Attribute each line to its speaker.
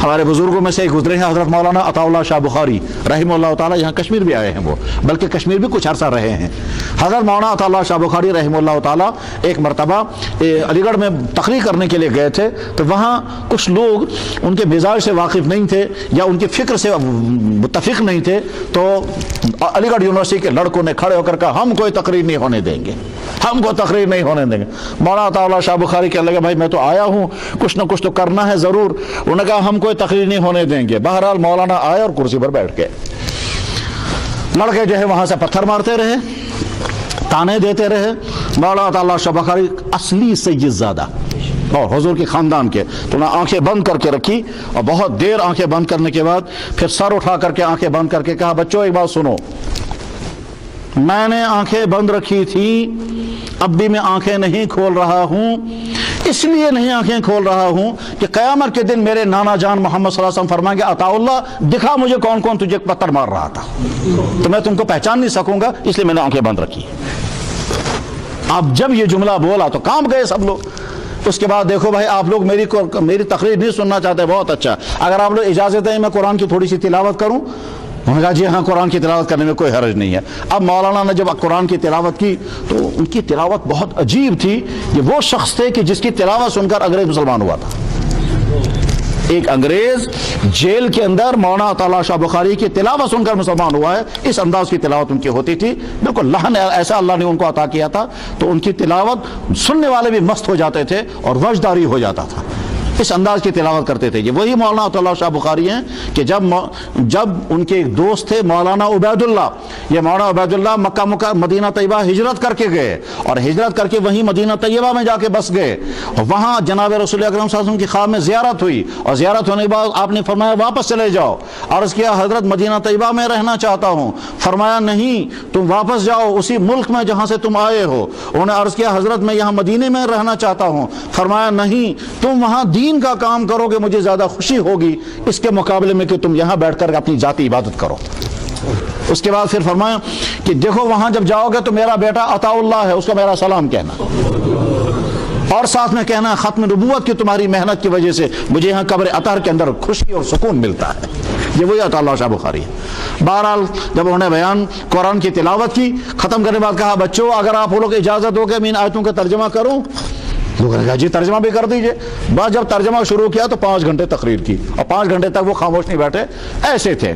Speaker 1: ہمارے بزرگوں میں سے ایک گزرے ہیں حضرت مولانا عطاءاللہ شاہ بخاری رحمہ اللہ تعالیٰ، یہاں کشمیر بھی آئے ہیں وہ، بلکہ کشمیر بھی کچھ عرصہ رہے ہیں۔ حضرت مولانا عطاءاللہ شاہ بخاری رحمہ اللہ تعالیٰ ایک مرتبہ علی گڑھ میں تقریر کرنے کے لیے گئے تھے، تو وہاں کچھ لوگ ان کے مزاج سے واقف نہیں تھے یا ان کی فکر سے متفق نہیں تھے، تو علی گڑھ یونیورسٹی کے لڑکوں نے کھڑے ہو کر کہا ہم کوئی تقریر نہیں ہونے دیں گے، ہم کو تقریر نہیں ہونے دیں گے۔ مولانا عطاءاللہ شاہ بخاری کہنے لگے بھائی میں تو آیا ہوں، کچھ نہ کچھ تو کرنا ہے ضرور۔ انہوں نے کہا ہم کوئی تقریر نہیں ہونے دیں گے۔ بہرحال مولانا آئے اور کرسی پر بیٹھ گئے۔ لڑکے جو ہے وہاں سے پتھر مارتے رہے، تانے دیتے رہے۔ مولانا عطاءاللہ شاہ بخاری اصلی سید زادہ اور حضور کے خاندان کے، تو انہوں نے آنکھیں بند کر کے رکھی اور بہت دیر آنکھیں بند کرنے کے بعد پھر سر اٹھا کر کے آنکھیں بند کر کے کہا بچوں ایک بات سنو، میں نے آنکھیں بند رکھی تھی، اب بھی میں آنکھیں نہیں کھول رہا ہوں، اس لیے نہیں آنکھیں کھول رہا ہوں کہ قیامت کے دن میرے نانا جان محمد صلی اللہ علیہ وسلم فرمائیں گے عطاءاللہ دکھا مجھے کون کون تجھے پتھر مار رہا تھا، تو میں تم کو پہچان نہیں سکوں گا، اس لیے میں نے آنکھیں بند رکھی۔ اب جب یہ جملہ بولا تو کام گئے سب لوگ۔ اس کے بعد دیکھو بھائی آپ لوگ میری تقریر نہیں سننا چاہتے، بہت اچھا، اگر آپ لوگ اجازت دیں میں قرآن کی تھوڑی سی تلاوت کروں؟ انہوں نے کہا جی ہاں قرآن کی تلاوت کرنے میں کوئی حرج نہیں ہے۔ اب مولانا نے جب قرآن کی تلاوت کی تو ان کی تلاوت بہت عجیب تھی، یہ وہ شخص تھے کہ جس کی تلاوت سن کر انگریز مسلمان ہوا تھا۔ ایک انگریز جیل کے اندر مولانا عطاءاللہ شاہ بخاری کی تلاوت سن کر مسلمان ہوا ہے، اس انداز کی تلاوت ان کی ہوتی تھی، بالکل لحن ایسا اللہ نے ان کو عطا کیا تھا، تو ان کی تلاوت سننے والے بھی مست ہو جاتے تھے اور وجداری ہو جاتا تھا، اس انداز کی تلاوت کرتے تھے۔ یہ وہی مولانا عطاءاللہ شاہ بخاری ہیں کہ جب ان کے ایک دوست تھے مولانا عبید اللہ، یہ مولانا عبید اللہ مکہ مدینہ طیبہ ہجرت کر کے گئے اور ہجرت کر کے وہیں مدینہ طیبہ میں جا کے بس گئے، اور وہاں جناب رسول اکرم صلی اللہ علیہ وسلم کی خواب میں زیارت ہوئی، اور زیارت ہونے کے بعد آپ نے فرمایا واپس چلے جاؤ، عرض کیا حضرت مدینہ طیبہ میں رہنا چاہتا ہوں، فرمایا نہیں تم واپس جاؤ اسی ملک میں جہاں سے تم آئے ہو۔ انہوں نے عرض کیا حضرت میں یہاں مدینے میں رہنا چاہتا ہوں، فرمایا نہیں تم وہاں دین کا کام کرو گے مجھے زیادہ خوشی ہوگی اس کے مقابلے میں کہ تم یہاں بیٹھ کر اپنی ذاتی عبادت کرو۔ اس کے بعد پھر فرمایا کہ دیکھو وہاں جب جاؤ گے تو میرا بیٹا عطاءاللہ ہے، اس کو میرا سلام کہنا، اور ساتھ میں کہنا ختم نبوت کی تمہاری محنت کی وجہ سے مجھے یہاں قبر اطہر کے اندر خوشی اور سکون ملتا ہے۔ یہ وہی عطاءاللہ شاہ بخاری ہے۔ بہرحال جب انہوں نے بیان قرآن کی تلاوت کی، ختم کرنے کے بعد کہا بچوں اگر آپ لوگ اجازت دو کہ میں ان آیتوں کا ترجمہ کروں؟ لوگوں نے کہا جی ترجمہ بھی کر دیجئے۔ بعد جب ترجمہ شروع کیا تو 5 گھنٹے تقریر کی، اور 5 گھنٹے تک وہ خاموش نہیں بیٹھے، ایسے تھے۔